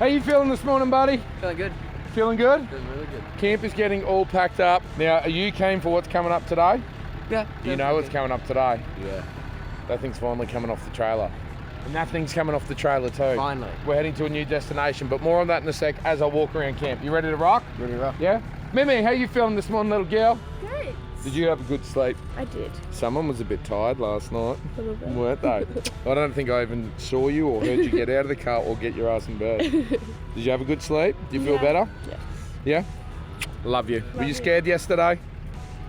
How you feeling this morning, buddy? Feeling good. Feeling good? Feeling really good. Camp is getting all packed up. Now, are you keen for what's coming up today? Yeah. You know what's coming up today? Yeah. That thing's finally coming off the trailer. And that thing's coming off the trailer too. Finally. We're heading to a new destination, but more on that in a sec as I walk around camp. You ready to rock? Ready to rock. Yeah? Mimi, how you feeling this morning, little girl? Great. Did you have a good sleep? I did. Someone was a bit tired last night, A little bit. weren't they? I don't think I even saw you or heard you get out of the car or get your ass in bed. Did you have a good sleep? Do you feel better? Yes. Yeah? Love you. Were you you. scared yesterday?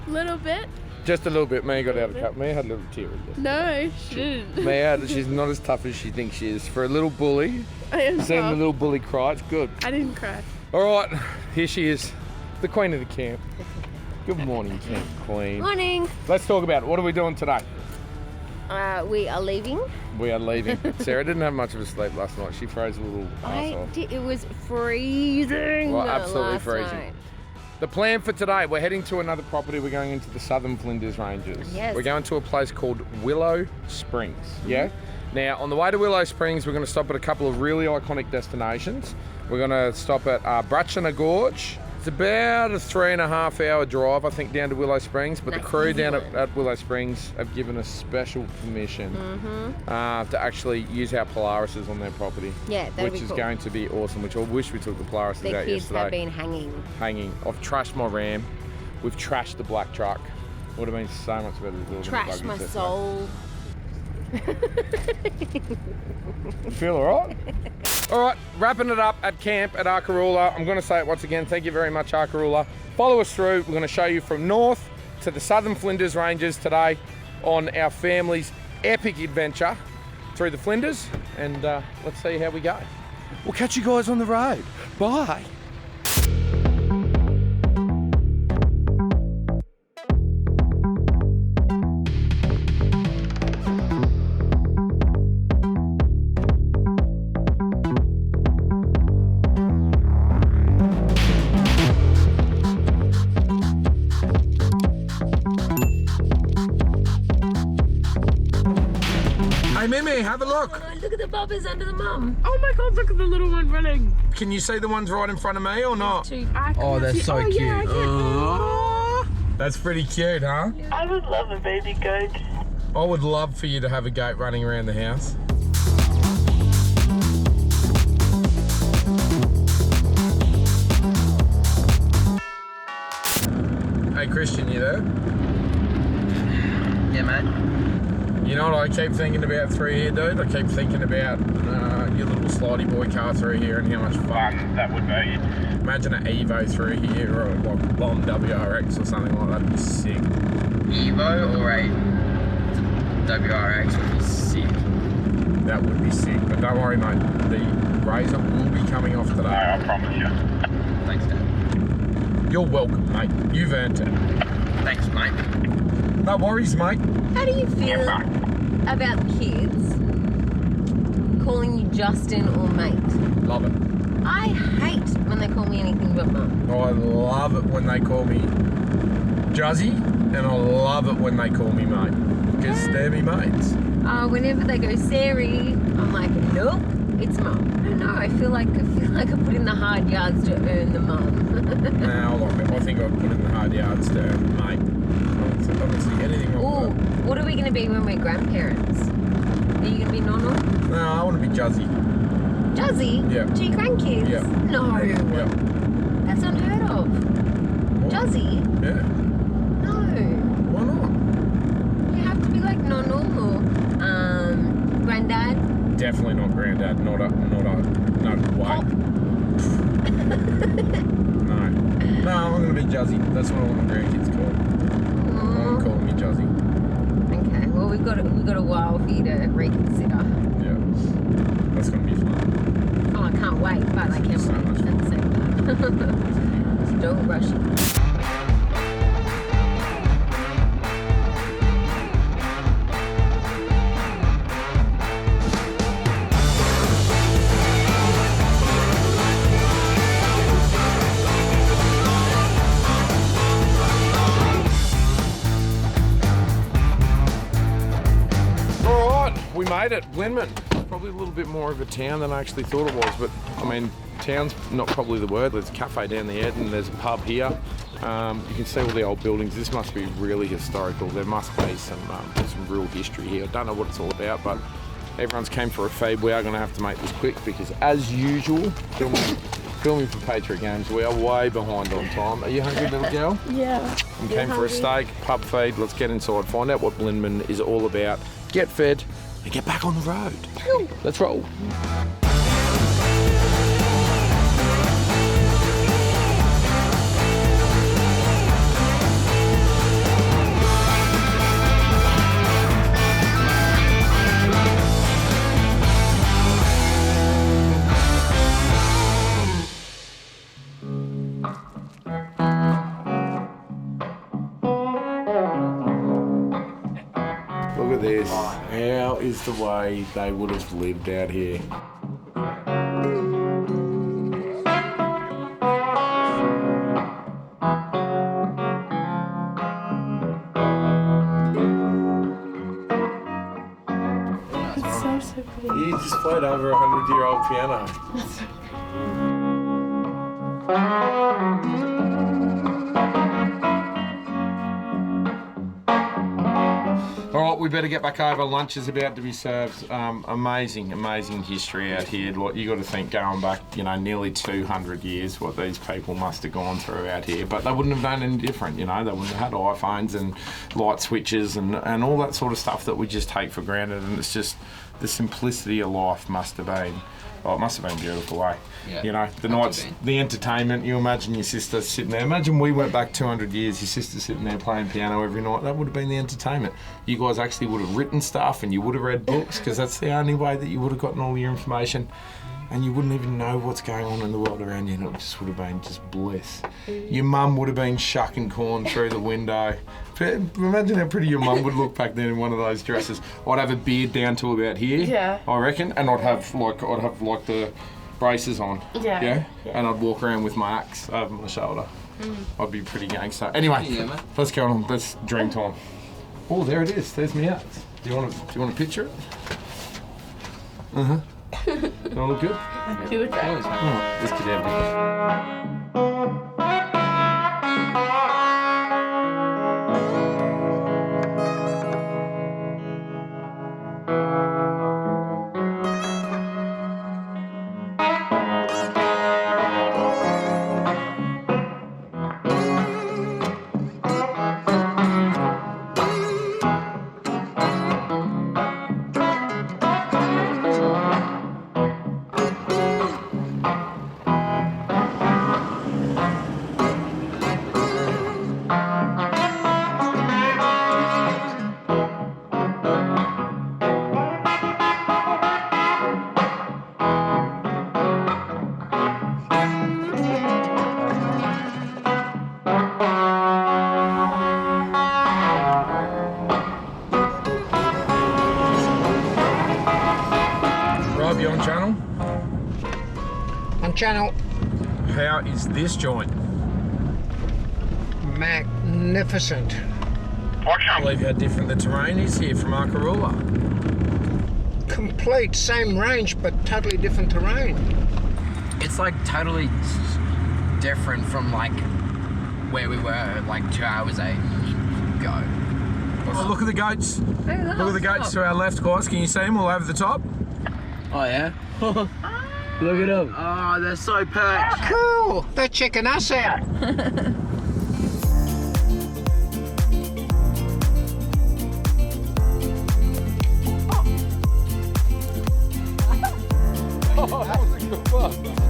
Little bit. Just a little bit. Mia got out of the car. Mia had a little tear in there. No, she didn't. Mia, she's not as tough as she thinks she is. For a little bully, I am seeing the tough. little bully cry, it's good. I didn't cry. All right, here she is, the queen of the camp. Good morning, camp queen. Morning. Let's talk about it. What are we doing today? We are leaving. We are leaving. Sarah didn't have much of a sleep last night. She froze a little ass off. It was freezing. Well, absolutely last freezing. night. The plan for today, we're heading to another property. We're going into the southern Flinders Ranges. Yes. We're going to a place called Willow Springs. Yeah? Now, on the way to Willow Springs, we're going to stop at a couple of really iconic destinations. We're going to stop at Brachina Gorge. It's about a 3.5 hour drive, I think, down to Willow Springs. But the crew down at Willow Springs have given us special permission to actually use our Polarises on their property. Yeah, that'd which be is cool. going to be awesome, which I wish we took the Polarises The out kids yesterday. have been hanging. I've trashed my Ram. We've trashed the black truck. Would have been so much better to do it. Trash my soul. You feel all right? All right, wrapping it up at camp at Arkaroola. I'm going to say it once again. Thank you very much, Arkaroola. Follow us through. We're going to show you from north to the southern Flinders Ranges today on our family's epic adventure through the Flinders. And let's see how we go. We'll catch you guys on the road. Bye. Hey Mimi, have a look. Oh, look at the bobbers under the mum. Oh my god, look at the little one running. Can you see the ones right in front of me or not? Oh, they're so cute. Yeah, I can. That's pretty cute, huh? I would love a baby goat. I would love for you to have a goat running around the house. Hey Christian, you there? Yeah, mate. You know what I keep thinking about through here, dude? I keep thinking about your little slidey boy car through here and how much fun that would be. Imagine an Evo through here or like a Bomb WRX or something like that. That'd be sick. Evo or a WRX would be sick. That would be sick. But don't worry, mate. The Razor will be coming off today. I promise you. Thanks, Dad. You're welcome, mate. You've earned it. Thanks, mate. No worries, mate. How do you feel about kids calling you Justin or mate? Love it. I hate when they call me anything but mum. I love it when they call me Juzzy, and I love it when they call me mate, because they're me mates. Whenever they go Sari, I'm like, nope, it's mum. I don't know. I feel like I put in the hard yards to earn the mum. Now, I think I've put in the hard yards to earn mate. I don't see anything wrong Ooh, with what are we gonna be when we're grandparents? Are you gonna be Nono? that. No, I want to be Juzzy. Juzzy? Yeah. To your grandkids? Yeah. No. Yeah. That's unheard of. What? Juzzy? Yeah. No. Why not? You have to be like Nono or granddad. Definitely not granddad. Not a no way. Pop. No. No, I'm gonna be Juzzy. That's what I want my grandkids called. I'm calling me Juzzy. Okay, well we've got a while for you to reconsider. Yeah. That's gonna be fun. Oh, I can't wait, but I can't So wait much at the same time. Still rushing. we made it. Blinman. Probably a little bit more of a town than I actually thought it was, but I mean, town's not probably the word. There's a cafe down the end and there's a pub here. You can see all the old buildings. This must be really historical. There must be some real history here. I don't know what it's all about, but everyone's came for a feed. We are going to have to make this quick because, as usual, filming for Patriot Games, we are way behind on time. Are you hungry, little girl? Yeah. We came for a steak, pub feed. Let's get inside, find out what Blinman is all about, get fed, and get back on the road. Let's roll. Look at this. How is the way they would have lived out here? It's so pretty. You just played over a 100-year-old piano. All right, we better get back over. Lunch is about to be served. Amazing history out here. Like, you got to think, going back, nearly 200 years, what these people must have gone through out here. But they wouldn't have done any different, They wouldn't have had iPhones and light switches and all that sort of stuff that we just take for granted. And it's just the simplicity of life must have been. Oh, it must have been beautiful, eh? Yeah, The nights, the entertainment. You imagine your sister sitting there. Imagine we went back 200 years, your sister sitting there playing piano every night. That would have been the entertainment. You guys actually would have written stuff and you would have read books because that's the only way that you would have gotten all your information. And you wouldn't even know what's going on in the world around you, and it just would have been just bliss. Your mum would have been shucking corn through the window. Imagine how pretty your mum would look back then in one of those dresses. I'd have a beard down to about here, Yeah. I reckon, and I'd have like the braces on, Yeah. and I'd walk around with my axe over my shoulder. I'd be pretty gangster. Anyway, Yeah, mate. let's go on. Let's dream time. Oh, there it is. There's me axe. Do you want to picture it? Does that look good? Do it right. Oh, let's get out of here. Rob, you on channel? On channel. How is this joint? Magnificent. I can't believe how different the terrain is here from Arkaroola. Complete same range, but totally different terrain. It's like totally different from like where we were like 2 hours ago. Oh, look at the goats. Look at the goats to our left, guys. Can you see them all over the top? Oh yeah? Look at them. Oh, they're so perched. Cool. They're checking us out. Oh, that was a good one.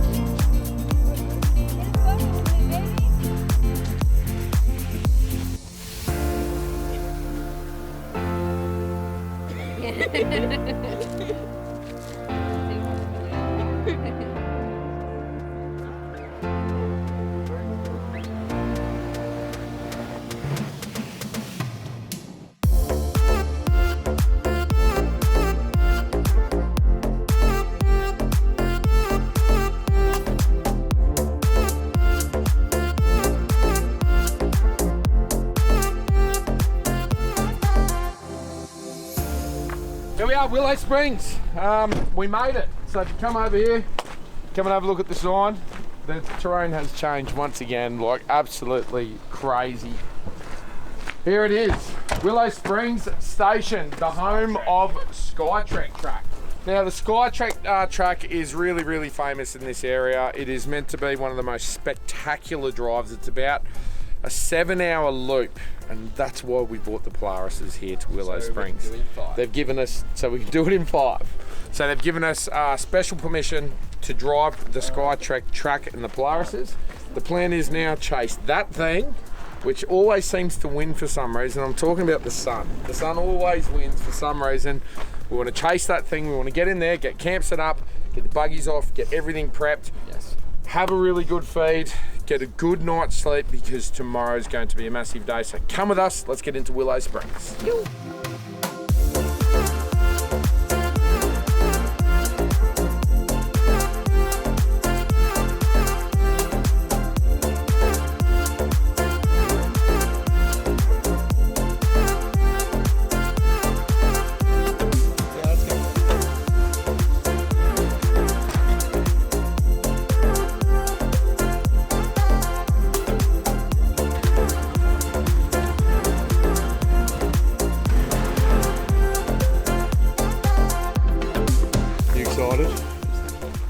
Here we are, Willow Springs. We made it. So if you come over here, come and have a look at the sign. The terrain has changed once again, like absolutely crazy. Here it is, Willow Springs Station, the home of Skytrek track. Now the Skytrek track is really, really famous in this area. It is meant to be one of the most spectacular drives. It's about a 7-hour loop, and that's why we brought the Polarises here to Willow Springs. They've given us, so we can do it in 5. So they've given us special permission to drive the Skytrek track and the Polarises. The plan is now chase that thing, which always seems to win for some reason. I'm talking about the sun. The sun always wins for some reason. We want to chase that thing. We want to get in there, get camp set up, get the buggies off, get everything prepped. Yes. Have a really good feed, get a good night's sleep, because tomorrow's going to be a massive day. So come with us. Let's get into Willow Springs.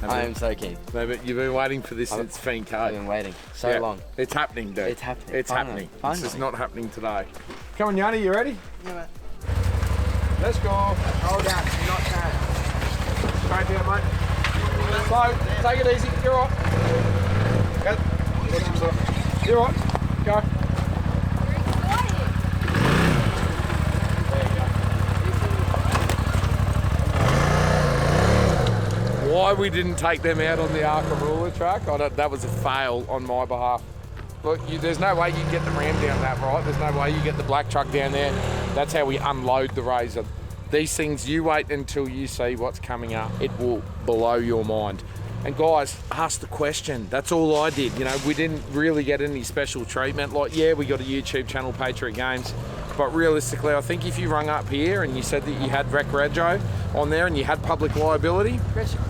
I am so keen. No, but you've been waiting for this since Fiend I've Cove. been waiting so long. It's happening, dude. It's happening. It's Finally. happening. Finally. It's just not happening today. Come on, Yanni, you ready? Yeah, mate. Let's go. Hold down, do not turn. Straight down, mate. Slow. Take it easy. You're right. Go. You're right. Go. Why we didn't take them out on the Arkaroola track, that was a fail on my behalf. Look, there's no way you get the Ram down that, right? There's no way you get the black truck down there. That's how we unload the Razor. These things, you wait until you see what's coming up. It will blow your mind. And guys, ask the question. That's all I did. You know, we didn't really get any special treatment. Like, yeah, we got a YouTube channel, Patriot Games. But realistically, I think if you rung up here and you said that you had Rec Rego on there and you had public liability,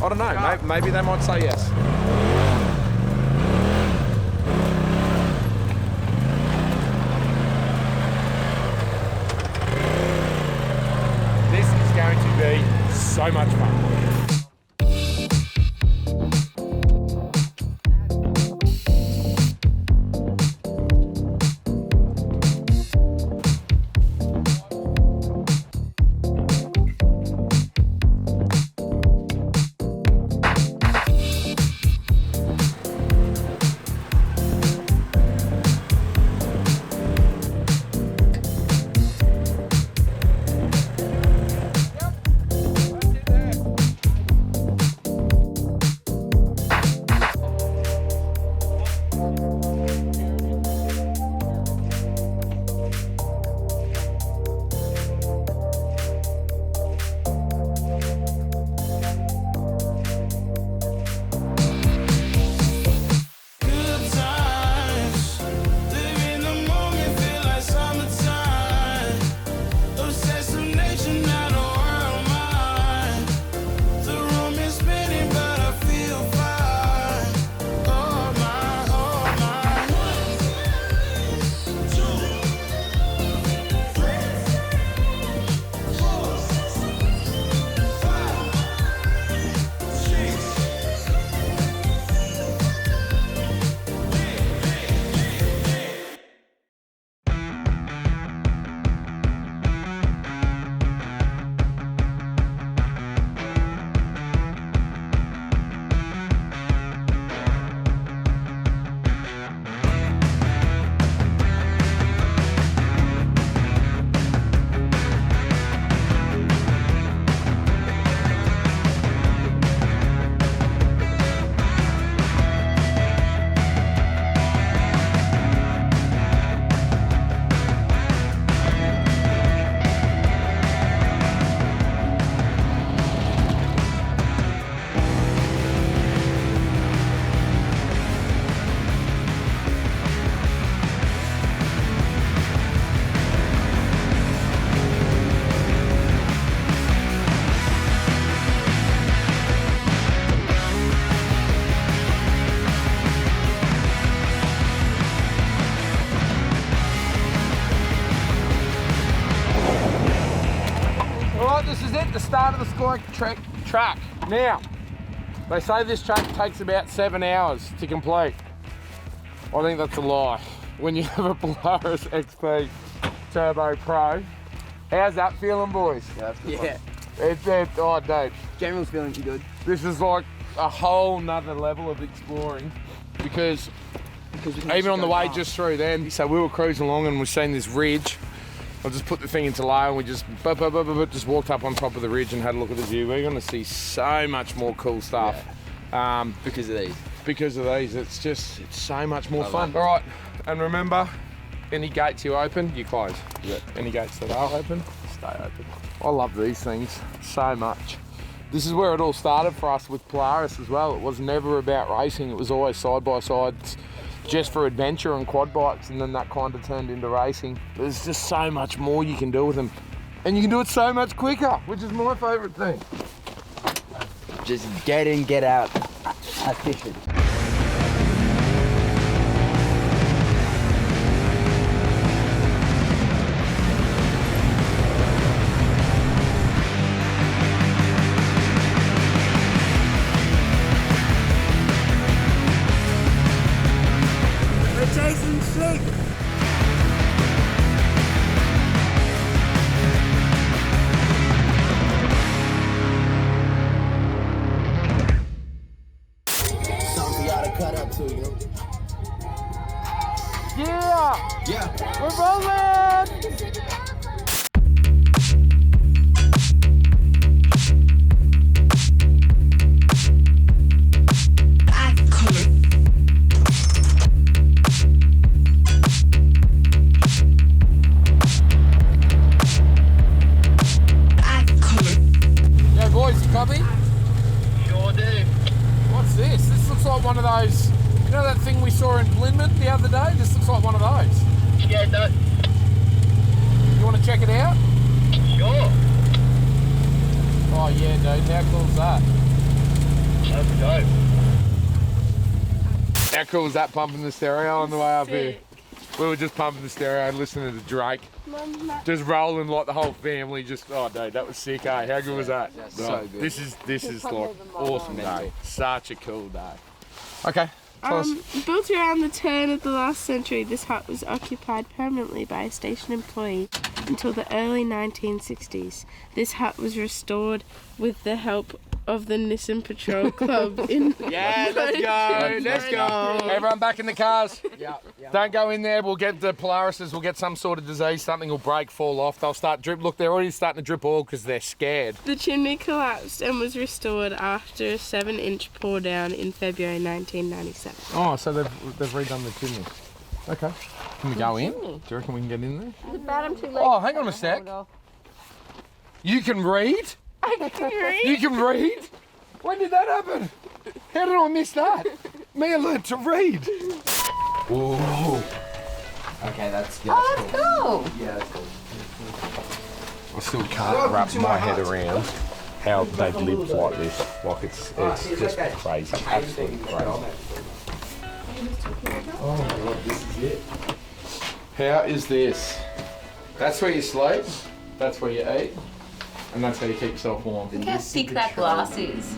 I don't know, maybe they might say yes. This is going to be so much fun. this is it, the start of the Skytrek track. Now, they say this track takes about 7 hours to complete. I think that's a lie. When you have a Polaris XP Turbo Pro. How's that feeling, boys? Yeah. Oh, dude. General's feeling good. This is like a whole nother level of exploring because even on the way just through then, so we were cruising along and we've seen this ridge. I just put the thing into low and we just walked up on top of the ridge and had a look at the view. We're going to see so much more cool stuff. Yeah. Because of these. Because of these, it's so much more fun. All right, and remember, any gates you open, you close. Yep. Any gates that are open, stay open. I love these things so much. This is where it all started for us with Polaris as well. It was never about racing. It was always side-by-sides, just for adventure and quad bikes, and then that kind of turned into racing. There's just so much more you can do with them. And you can do it so much quicker, which is my favourite thing. Just get in, get out. Efficient. Yeah! We're rolling! Yeah, boys, you copy? Sure do. What's this? This looks like one of those. You know that thing we saw in Blinman the other day? This looks like one of those. Yeah, no. You want to check it out? Sure. Oh yeah, dude. How cool is that? That's dope. How cool is that pumping the stereo on the way up here? We were just pumping the stereo and listening to Drake. Just rolling like the whole family. Just, oh dude, that was sick, eh? How good was that? That's so good. This is like awesome day. Such a cool day. Okay. Tell us. Built around the turn of the last century, this hut was occupied permanently by a station employee until the early 1960s. This hut was restored with the help of the Nissan Patrol Club in Yeah, let's go. Let's go. Everyone back in the cars. Yeah. Don't go in there. We'll get the Polarises. We'll get some sort of disease. Something will break, fall off. They'll start drip. Look, they're already starting to drip oil because they're scared. The chimney collapsed and was restored after a 7-inch pour down in February 1997. Oh, so they've redone the chimney. Okay. Can we go in? Do you reckon we can get in there? Is it bad I'm too late? Oh, hang on a sec. You can read? I can read. You can read? When did that happen? How did I miss that? Mia learned to read. Whoa. Okay, that's good. Oh, that's cool. Yeah, that's cool. I still can't wrap my head around how they've lived like this. Like it's just crazy, absolutely crazy. Oh my god, this is it. How is this? That's where you sleep, that's where you eat, and that's how you keep yourself warm. Look how thick that glass is.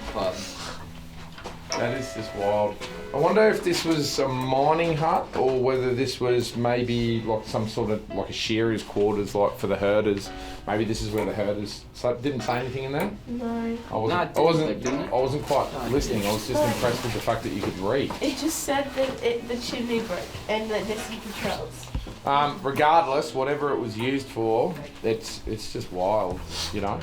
That is just wild. I wonder if this was a mining hut or whether this was maybe like some sort of like a shearer's quarters, like for the herders. Maybe this is where the herders. So it didn't say anything in there. No. I wasn't quite listening. I was just impressed with the fact that you could read. It just said that the chimney broke and that Nissan Patrols. Regardless, whatever it was used for, it's just wild, you know.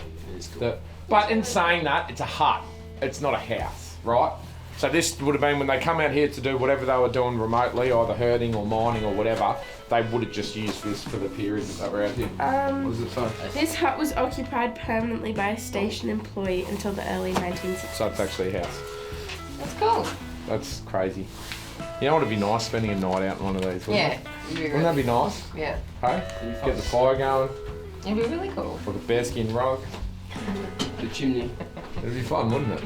But in saying that, it's a hut. It's not a house, right? So this would have been when they come out here to do whatever they were doing remotely, either herding or mining or whatever, they would have just used this for the period that they were out here. What does it say? This hut was occupied permanently by a station employee until the early 1960s. So it's actually a house. That's cool. That's crazy. You know what would be nice, spending a night out in one of these, wouldn't it? Wouldn't that be nice? Yeah. Hey? Get the fire going, It'd be really cool. like a bearskin rug. The chimney. It'd be fun, wouldn't it?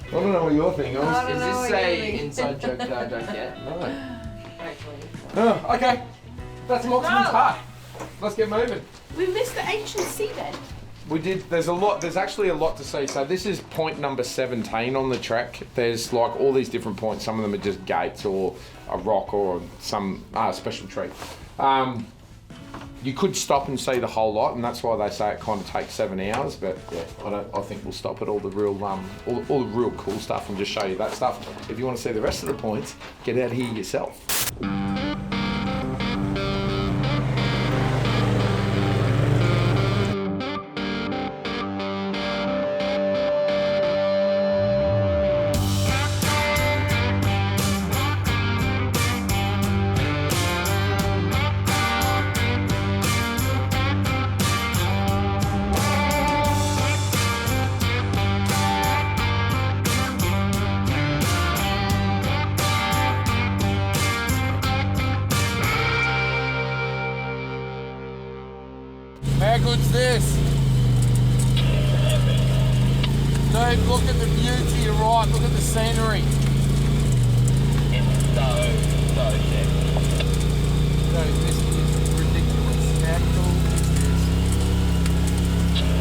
I don't know what you're thinking. I don't Is know this what a you're thinking. inside joke that I don't get? No. Actually. Oh, okay. That's Moxman's hut. let's get moving. We missed the ancient seabed. We did. There's actually a lot to see. So this is point number 17 on the track. There's like all these different points. Some of them are just gates or a rock or some special tree. You could stop and see the whole lot, and that's why they say it kind of takes 7 hours. But yeah, I think we'll stop at all the real all the real cool stuff and just show you that stuff. If you want to see the rest of the points, get out here yourself. How good's this? Dude, look at the view to your right, look at the scenery. It's so sick. Dude, this is ridiculous. How cool is this?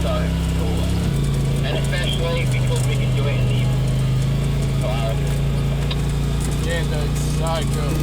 So cool. And especially because we can do it in the Polaris. Yeah, dude, so cool.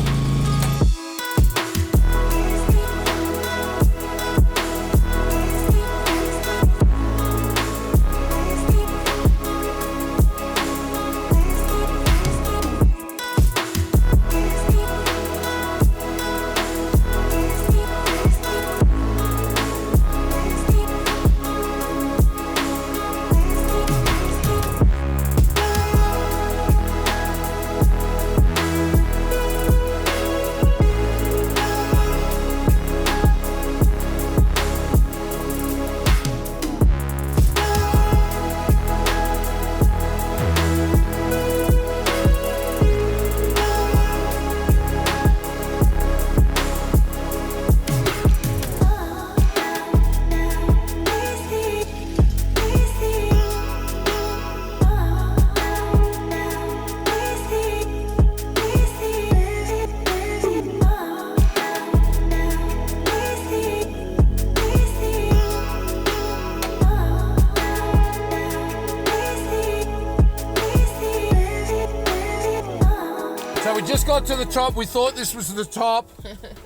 So we just got to the top. We thought this was the top.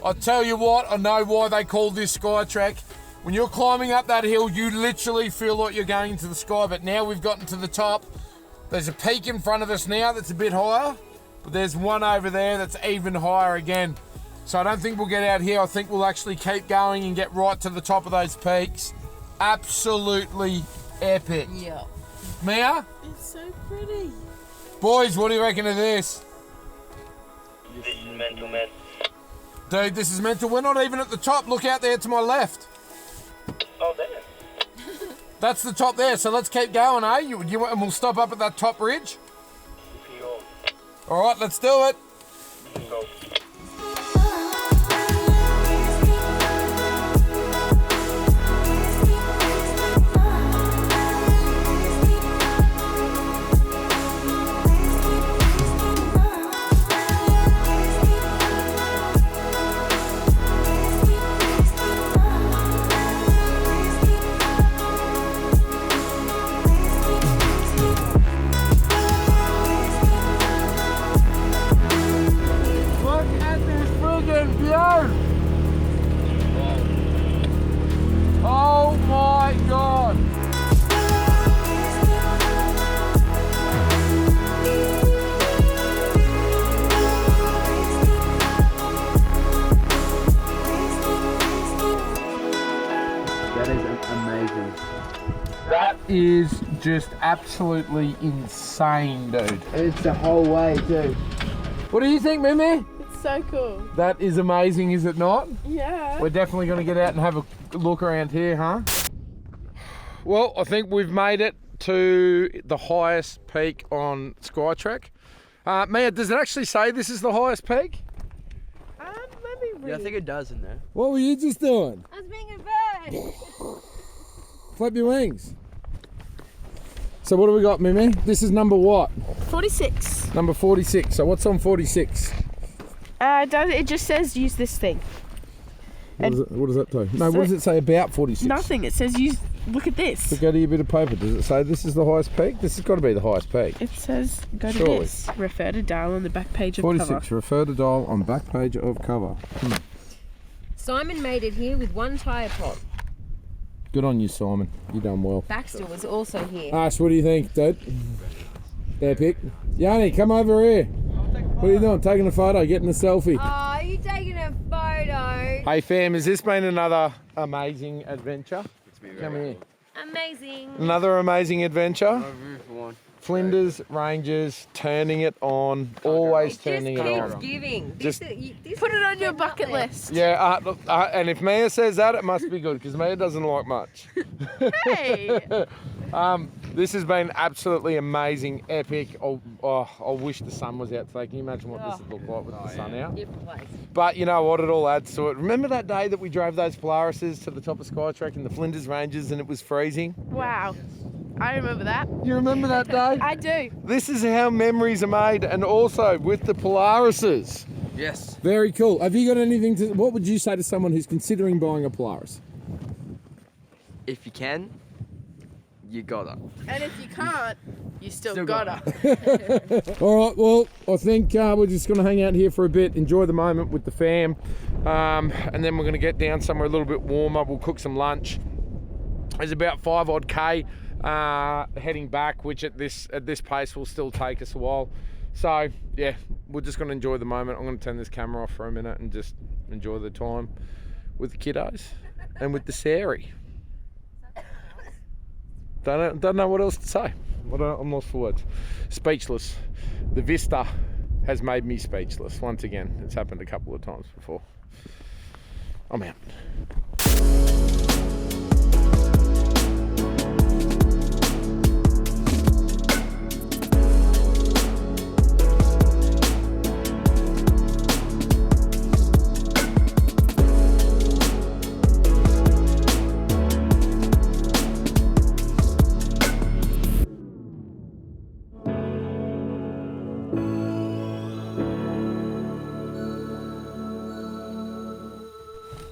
I'll tell you what, I know why they call this Skytrek. When you're climbing up that hill, you literally feel like you're going into the sky, but now we've gotten to the top. There's a peak in front of us now that's a bit higher, but there's one over there that's even higher again. So I don't think we'll get out here. I think we'll actually keep going and get right to the top of those peaks. Absolutely epic. Yeah. Mia? It's so pretty. Boys, what do you reckon of this? This is mental, man. Dude, this is mental. We're not even at the top. Look out there to my left. Oh, there. That's the top there, so let's keep going, eh? And we'll stop up at that top ridge. Pure. All right, let's do it. Go. Oh my God. That is amazing. That is just absolutely insane, dude. It's the whole way too. What do you think, Mimi? It's so cool. That is amazing, is it not? Yeah. We're definitely going to get out and have a look around here, huh? Well, I think we've made it to the highest peak on Skytrek. Mia, does it actually say this is the highest peak? Let me read. Yeah, I think it does in there. What were you just doing? I was being a bird. Flap your wings. So what do we got, Mimi? This is number what? 46. Number 46. So what's on 46? It just says use this thing. What does that do? No, what does it say about 46? Nothing. It says use. Look at this. So go to your bit of paper. Does it say this is the highest peak? This has got to be the highest peak. It says go to Surely. this. Refer to dial on the back page of 46. cover. Refer to dial on back page of cover. Simon made it here with one tyre pop. Good on you, Simon. You done well. Baxter was also here. Ash, what do you think, dude? Epic. Yanni, come over here. What are you doing? Taking a photo, getting a selfie. Oh, are you taking a photo? Hey fam, has this been another amazing adventure? Come here. Amazing. Another amazing adventure. Flinders Rangers, turning it on, always turning it Just on. keeps giving. Just- This Put it is on your getting up bucket there. list. Yeah, and if Mia says that, it must be good because Mia doesn't like much. Hey. This has been absolutely amazing, epic. I wish the sun was out today. Can you imagine what this would look like with the sun out? Different place. But you know what? It all adds to it. Remember that day that we drove those Polarises to the top of Skytrek in the Flinders Ranges and it was freezing? Wow. I remember that. You remember that day? I do. This is how memories are made, and also with the Polarises. Yes. Very cool. Have you got anything to? What would you say to someone who's considering buying a Polaris? If you can, you gotta. And if you can't, you still Still gotta. All right. Well, I think we're just going to hang out here for a bit, enjoy the moment with the fam, and then we're going to get down somewhere a little bit warmer. We'll cook some lunch. There's about 5 odd K heading back, which at this pace will still take us a while. So yeah, we're just going to enjoy the moment. I'm going to turn this camera off for a minute and just enjoy the time with the kiddos and with the Sari. Don't know what else to say. I'm lost for words. Speechless. The vista has made me speechless once again. It's happened a couple of times before. I'm out.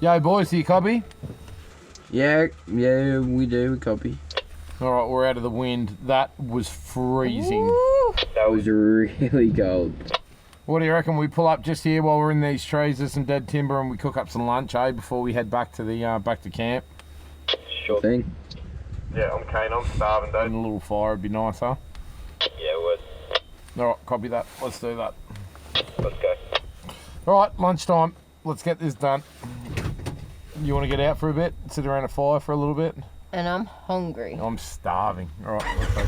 Yo boys, do you copy? Yeah, we do. We copy. All right, we're out of the wind. That was freezing. That was really cold. What do you reckon? We pull up just here while we're in these trees. There's some dead timber, and we cook up some lunch, before we head back to the back to camp. Sure thing. Yeah, I'm keen. I'm starving, dude. And a little fire would be nice, huh? Yeah, it would. All right, copy that. Let's do that. Let's go. All right, lunchtime. Let's get this done. You want to get out for a bit? Sit around a fire for a little bit? And I'm hungry. I'm starving. All right, let's go.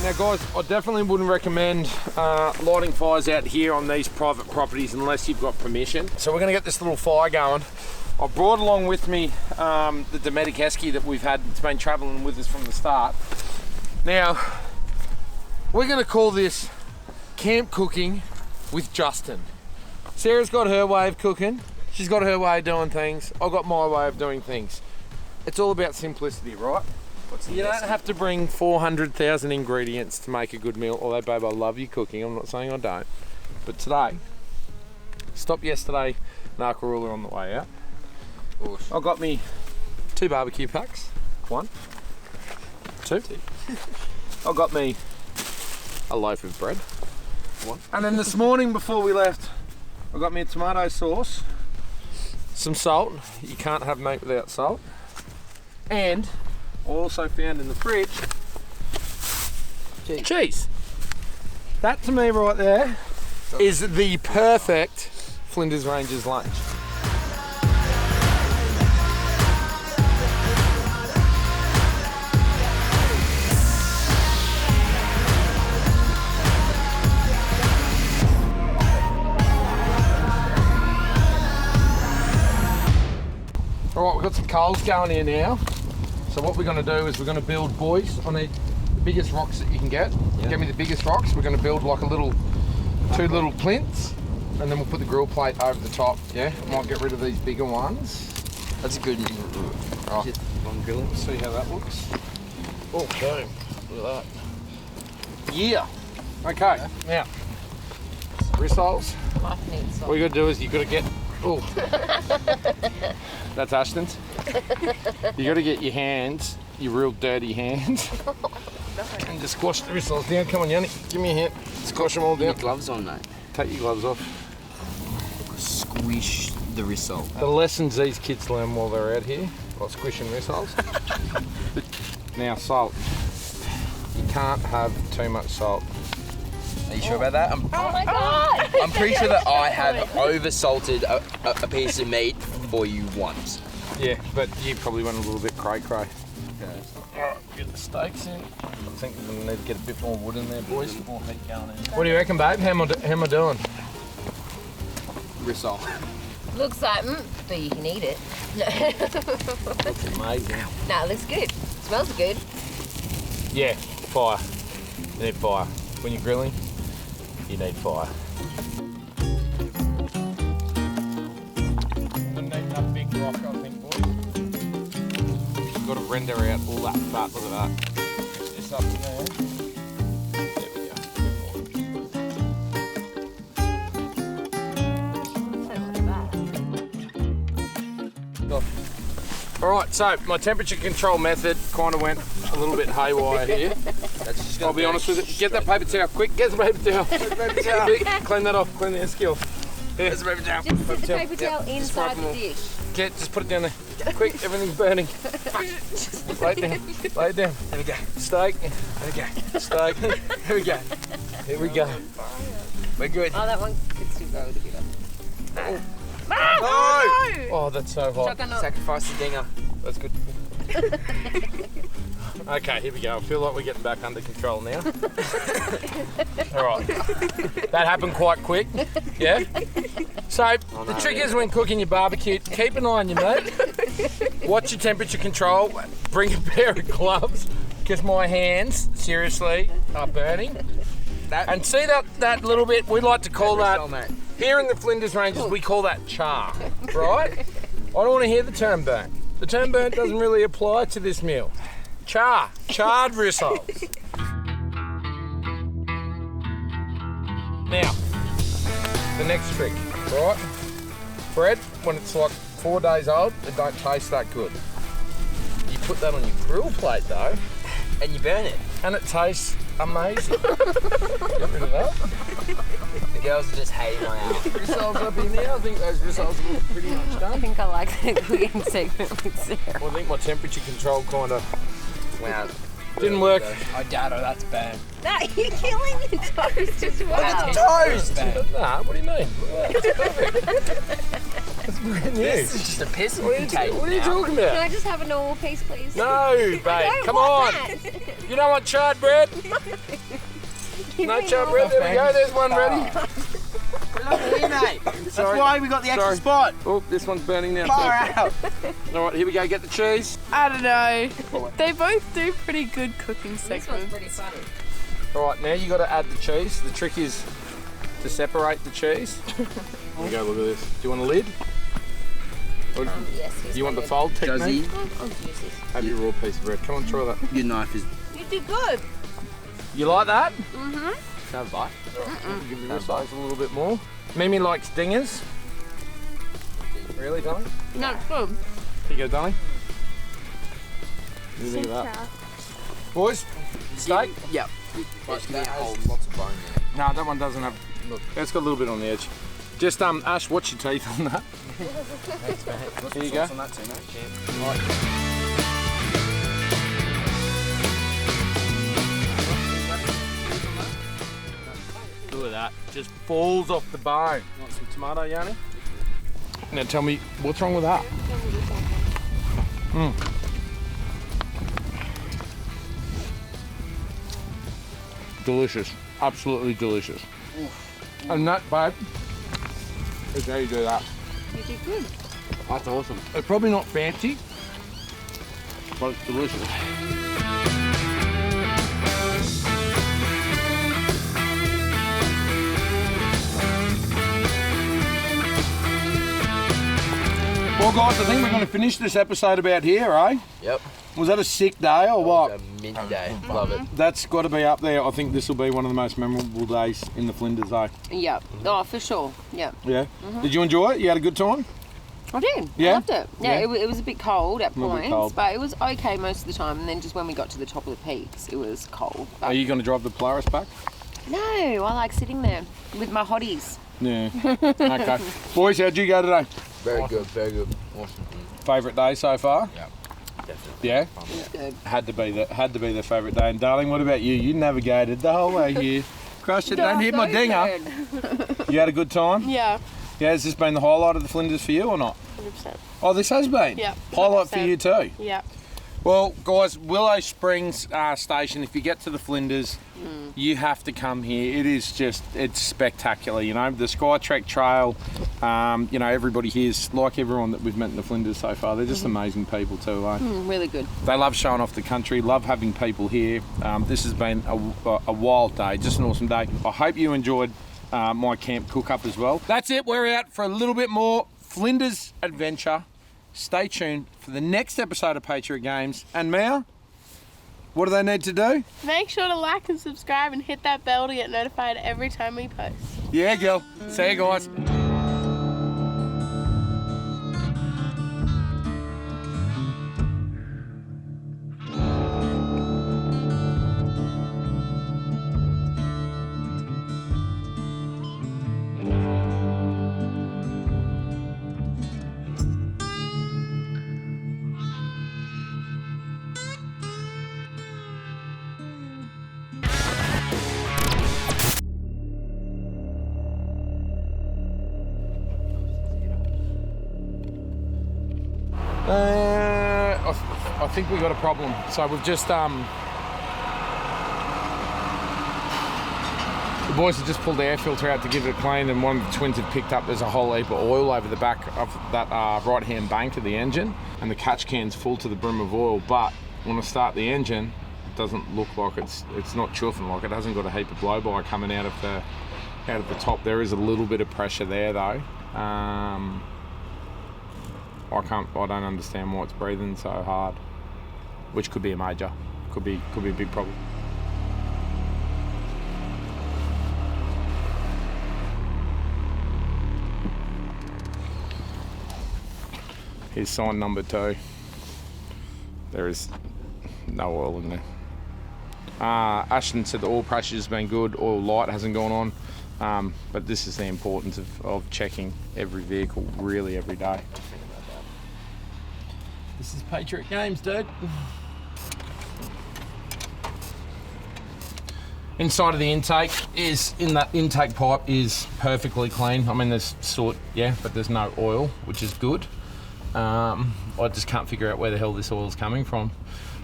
Now guys, I definitely wouldn't recommend lighting fires out here on these private properties unless you've got permission. So we're going to get this little fire going. I brought along with me the Dometic Esky that we've had. It's been travelling with us from the start. Now, we're going to call this Camp Cooking with Justin. Sarah's got her way of cooking. She's got her way of doing things. I've got my way of doing things. It's all about simplicity, right? You don't have to bring 400,000 ingredients to make a good meal. Although, babe, I love you cooking. I'm not saying I don't. But today, stopped yesterday in Arkaroola on the way out. Awesome. I got me 2 barbecue packs. 1, 2. I got me a loaf of bread. 1. And then this morning before we left, I got me a tomato sauce, some salt. You can't have meat without salt. And I also found in the fridge cheese. That to me right there is the perfect Flinders Rangers lunch. All right, we've got some coals going here now. So what we're going to do is we're going to build, boys, on the biggest rocks that you can get. Yeah. Give me the biggest rocks. We're going to build like two little plinths, and then we'll put the grill plate over the top. Yeah, I might get rid of these bigger ones. That's a good Oh. on grilling. Let's see how that looks. Oh, boom. Look at that. Yeah. Okay, now, rissoles. Life needs What you got to do is you got to get. Oh, that's Ashton's. You got to get your hands, your real dirty hands, and just squash the rissoles down. Come on, Yanni, give me a hand. Squash them all Put your down. gloves on, mate. Take your gloves off. Squish the risole. The lessons these kids learn while they're out here, like squishing rissoles. Now, salt. You can't have too much salt. Are you sure about that? Oh my god! I'm pretty sure that I have over-salted a piece of meat for you once. Yeah, but you probably went a little bit cray-cray. Alright, get the steaks in. I think we're going to need to get a bit more wood in there, boys. More heat going in. What do you reckon, babe? How am I doing? Risole. Looks like, but you can eat it. That's amazing. No, it looks good. Smells good. Yeah, fire. You need fire. When you're grilling, you need fire. I'm going to need that big rock, I think, boys. You've got to render out all that fat. Look at that. Push this up in there. There we go. All right, so my temperature control method kind of went a little bit haywire here. That's just I'll be honest with it. Get that paper towel, quick. Get the paper towel. Clean that off. Clean the skill. Here's the paper towel. Just put the towel. paper towel inside the dish. Just put it down there. Quick, everything's burning. Lay it down. Lay it down. There we go. Steak. There we go. Steak. Here we go. Here we go. We're good. Oh, that one could still go together. No! Oh, that's so hot. Chocolate. Sacrifice the dinger. That's good. Okay, here we go. I feel like we're getting back under control now. All right. That happened quite quick. Yeah? So, the trick is when cooking your barbecue, keep an eye on your meat. Watch your temperature control. Bring a pair of gloves, because my hands, seriously, are burning. And see that little bit, we like to call that, here in the Flinders Ranges, we call that char, right? I don't want to hear the term burnt. The term burnt doesn't really apply to this meal. Charred rissoles. Now, the next trick, right? Bread, when it's like 4 days old, it don't taste that good. You put that on your grill plate though, And you burn it. and it tastes amazing. Get rid of that. The girls are just hating my out. Rissoles up in there. I think those rissoles are pretty much I done. think I like the cooking segment with Sarah. Well, I think my temperature control kind of Wow. didn't work. Oh, Dado, that's bad. No, you're killing the toast as well. Toast! Nah, what do you mean? That's brand new. This is just a piss and What are you talking Can about? I just have a normal piece, please? No, babe, come on. You don't want charred bread? No charred bread? There we go, there's one ready. That's why we got the extra spot. Oh, this one's burning now. Far out. All right, here we go, get the cheese. I don't know. They both do pretty good cooking This one's segments. pretty funny. All right, now you got to add the cheese. The trick is to separate the cheese. Here we go, look at this. Do you want a lid? Or Yes, do you want the fold technique? I'll use this. Have your raw piece of bread. Come on, try that. Your knife is. You did good. You like that? Have a bite. Give the rissoles a little bit more. Mimi likes dingers. Really, darling? No, it's good. Here you go, darling. What do you think of that? Boys, steak? Yep. Lots of bone there. No, that one doesn't have. Look, that's got a little bit on the edge. Just Ash, watch your teeth on that. Thanks, mate. Here you go. On that too, mate. Look at that. Just falls off the bone. Want some tomato, Yanni? Now tell me, what's wrong with that? Delicious. Absolutely delicious. And that, babe, is how you do that. You did good. That's awesome. It's probably not fancy, but it's delicious. Well, guys, I think we're going to finish this episode about here, eh? Yep. Was that a sick day or what? A mint day. Love it. That's got to be up there. I think this will be one of the most memorable days in the Flinders, eh? Yep. Oh, for sure. Yep. Yeah. Did you enjoy it? You had a good time? I did. Yeah? I loved it. Yeah, Yeah. it was a bit cold at A little bit points, cold. but it was okay most of the time. And then just when we got to the top of the peaks, it was cold. But Are you going to drive the Polaris back? no, I like sitting there with my hotties. Yeah. Okay. Boys, how'd you go today? Very good, very good. Awesome. Favourite day so far? Yeah. Definitely. Yeah? It was good. Had to be the favourite day. And darling, what about you? You navigated the whole way here. Crushed it, don't hit my dinger. You had a good time? Yeah, Yeah, has this been the highlight of the Flinders for you or not? 100%. Oh, this has been? Yeah, Highlight for 100%. you too? Yeah. Well, guys, Willow Springs station, if you get to the Flinders, you have to come here. It is just, it's spectacular, you know. The Skytrek trail, you know, everybody here's, like everyone that we've met in the Flinders so far, they're just amazing people too, eh? Really good. They love showing off the country, love having people here. This has been a wild day, just an awesome day. I hope you enjoyed my camp cook-up as well. That's it, we're out for a little bit more Flinders adventure. Stay tuned for the next episode of Patriot Games. And Mao, what do they need to do? Make sure to like and subscribe and hit that bell to get notified every time we post. Yeah, girl. See you guys. I think we got a problem. So we've just the boys have just pulled the air filter out to give it a clean, and one of the twins had picked up, there's a whole heap of oil over the back of that right hand bank of the engine, and the catch can's full to the brim of oil. But when I start the engine, it doesn't look like it's not chuffing, like it hasn't got a heap of blow by coming out of the top. There is a little bit of pressure there though. I don't understand why it's breathing so hard, which could be a major, could be a big problem. Here's sign number 2. There is no oil in there. Ashton said the oil pressure has been good, oil light hasn't gone on, but this is the importance of checking every vehicle really every day. This is Patriot Games, dude. Inside of the intake that intake pipe is perfectly clean. I mean, there's soot, yeah, but there's no oil, which is good. I just can't figure out where the hell this oil's coming from.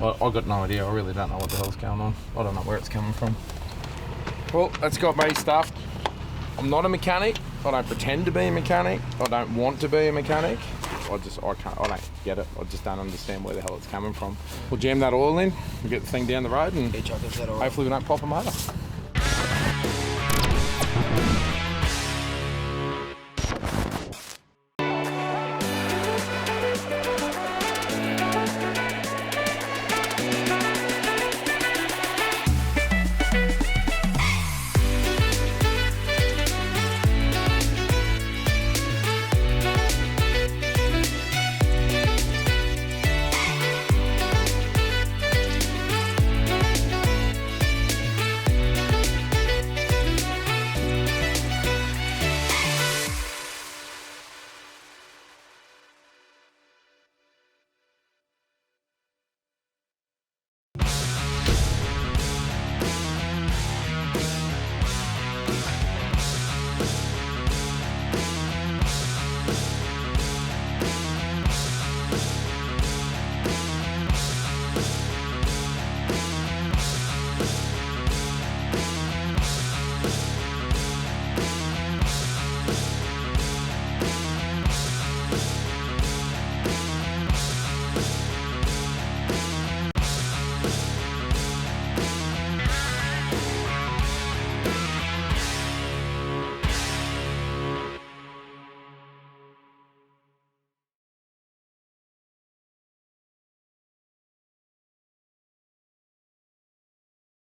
I've got no idea. I really don't know what the hell's going on. I don't know where it's coming from. Well, that's got me stuffed. I'm not a mechanic. I don't pretend to be a mechanic. I don't want to be a mechanic. I don't get it. I just don't understand where the hell it's coming from. We'll jam that oil in, we'll get the thing down the road, and hopefully we don't pop a motor.